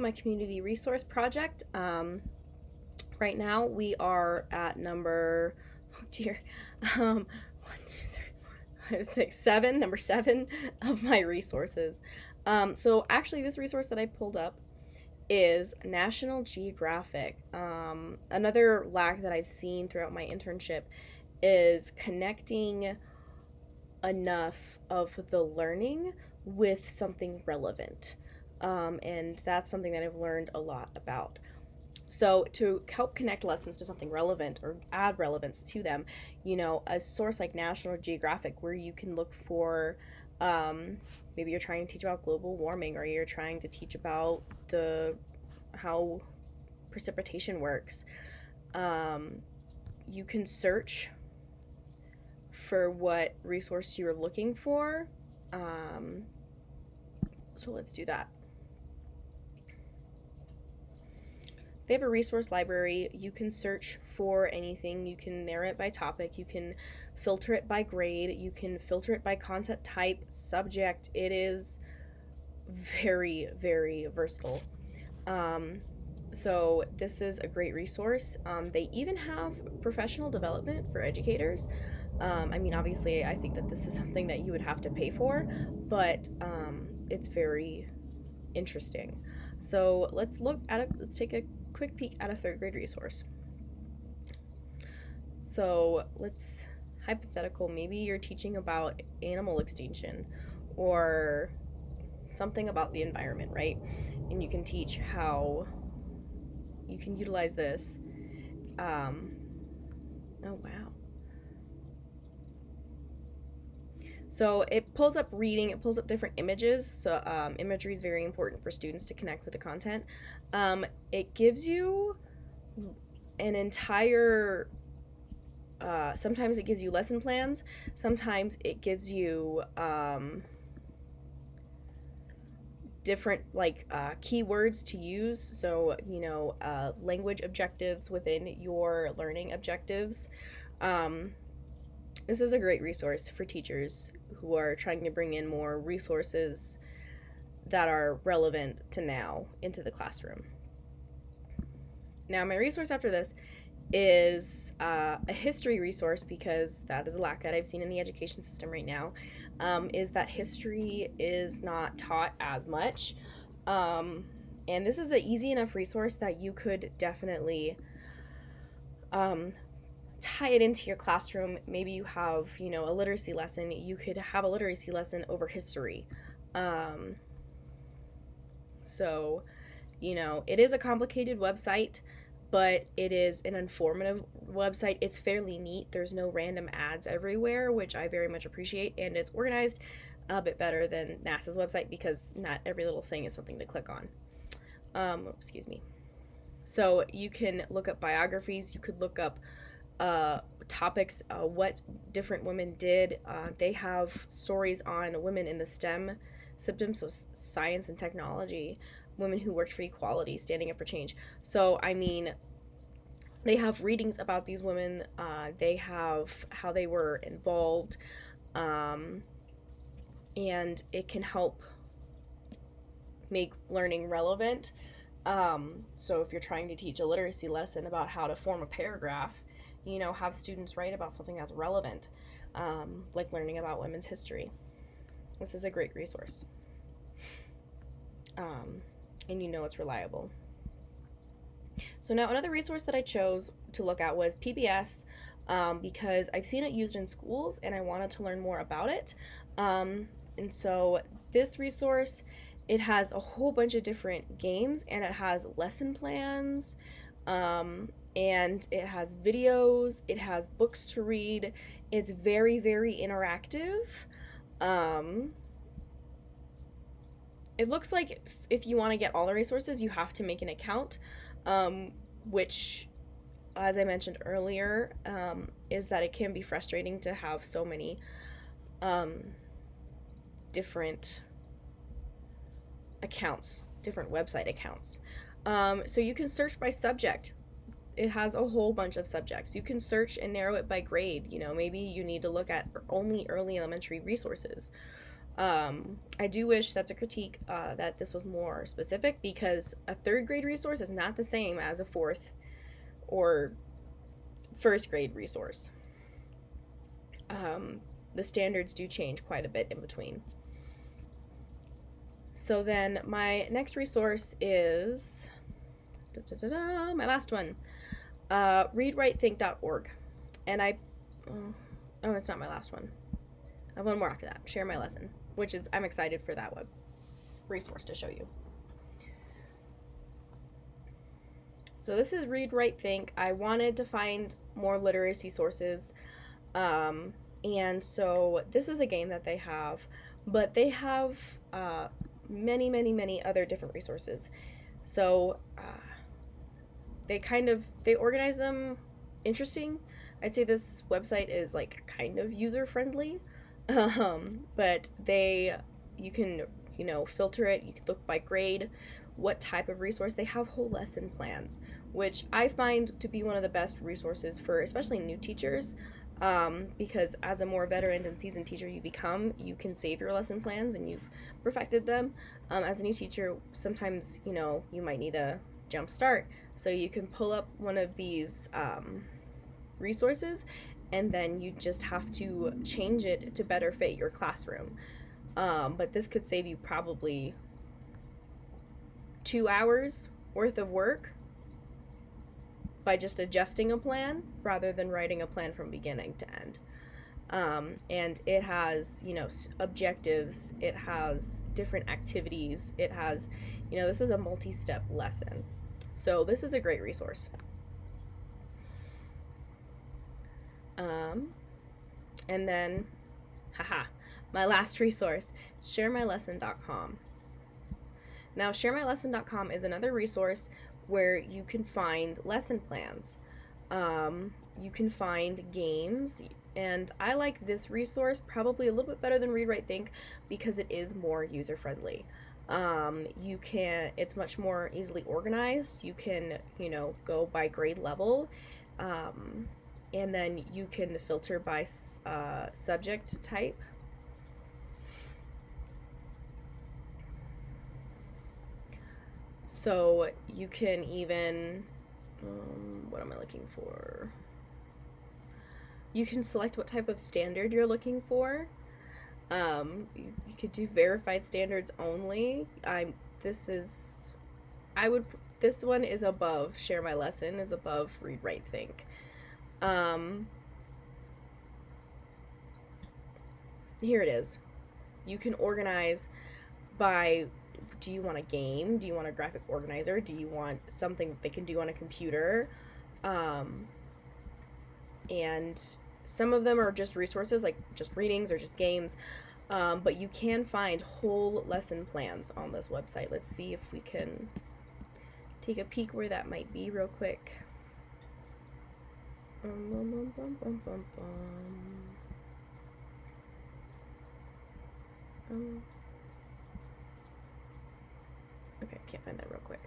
my community resource project. Right now we are at number, oh dear, 1, 2, 3, 4, 5, 6, 7, number 7 of my resources. So actually, this resource that I pulled up is National Geographic. Another lack that I've seen throughout my internship is connecting enough of the learning with something relevant. And that's something that I've learned a lot about. So, to help connect lessons to something relevant or add relevance to them, a source like National Geographic, where you can look for, um, maybe you're trying to teach about global warming, or you're trying to teach about how precipitation works. You can search for what resource you're looking for. So let's do that. They have a resource library. You can search for anything. You can narrow it by topic. You can filter it by grade. You can filter it by content type, subject. It is very, very versatile. So this is a great resource. They even have professional development for educators. Obviously, I think that this is something that you would have to pay for, but it's very interesting. So let's take a quick peek at a third grade resource. So hypothetical, maybe you're teaching about animal extinction or something about the environment, right? And you can teach how you can utilize this. Oh, wow. So it pulls up reading, it pulls up different images. So imagery is very important for students to connect with the content. It gives you an entire, sometimes it gives you lesson plans, sometimes it gives you different keywords to use. So, language objectives within your learning objectives. This is a great resource for teachers who are trying to bring in more resources that are relevant to now into the classroom. Now, my resource after this is a history resource, because that is a lack that I've seen in the education system right now, is that history is not taught as much. And this is an easy enough resource that you could definitely tie it into your classroom. Maybe you have, a literacy lesson. You could have a literacy lesson over history. So, it is a complicated website, but it is an informative website. It's fairly neat. There's no random ads everywhere, which I very much appreciate, and it's organized a bit better than NASA's website, because not every little thing is something to click on. Excuse me. So you can look up biographies. You could look up topics, what different women did. They have stories on women in the STEM systems, so science and technology, women who worked for equality, standing up for change. So, they have readings about these women. They have how they were involved, and it can help make learning relevant. So if you're trying to teach a literacy lesson about how to form a paragraph, have students write about something that's relevant, like learning about women's history. This is a great resource. And it's reliable. So now another resource that I chose to look at was PBS, because I've seen it used in schools and I wanted to learn more about it. And so this resource, it has a whole bunch of different games, and it has lesson plans, and it has videos, it has books to read. It's very, very interactive. It looks like if you want to get all the resources, you have to make an account, which, as I mentioned earlier, is that it can be frustrating to have so many different accounts, different website accounts. So you can search by subject. It has a whole bunch of subjects. You can search and narrow it by grade. Maybe you need to look at only early elementary resources. I do wish, that's a critique, that this was more specific, because a third grade resource is not the same as a fourth or first grade resource. The standards do change quite a bit in between. So then my next resource is my last one, readwritethink.org. And oh, it's not my last one. I have one more after that, Share My Lesson, which is, I'm excited for that web resource to show you. So this is Read, Write, Think. I wanted to find more literacy sources, and so this is a game that they have, but they have many other different resources. So they organize them interesting. I'd say this website is like kind of user friendly, but you can filter it. You can look by grade, what type of resource. They have whole lesson plans, which I find to be one of the best resources for especially new teachers, because as a more veteran and seasoned teacher you become, you can save your lesson plans and you've perfected them. As a new teacher, sometimes you might need a jump start, so you can pull up one of these resources, and then you just have to change it to better fit your classroom. But this could save you probably 2 hours worth of work by just adjusting a plan rather than writing a plan from beginning to end. And it has, objectives, it has different activities, it has, this is a multi-step lesson. So this is a great resource. And then, my last resource, sharemylesson.com. Now, sharemylesson.com is another resource where you can find lesson plans. You can find games, and I like this resource probably a little bit better than Read, Write, Think because it is more user-friendly. It's much more easily organized. You can, go by grade level, and then you can filter by subject type. So you can even, what am I looking for? You can select what type of standard you're looking for. You could do verified standards only. This one is above Share My Lesson, is above Read, Write, Think. Here it is. You can organize by, do you want a game? Do you want a graphic organizer? Do you want something that they can do on a computer? And some of them are just resources, like just readings or just games. But you can find whole lesson plans on this website. Let's see if we can take a peek where that might be real quick. Okay, can't find that real quick.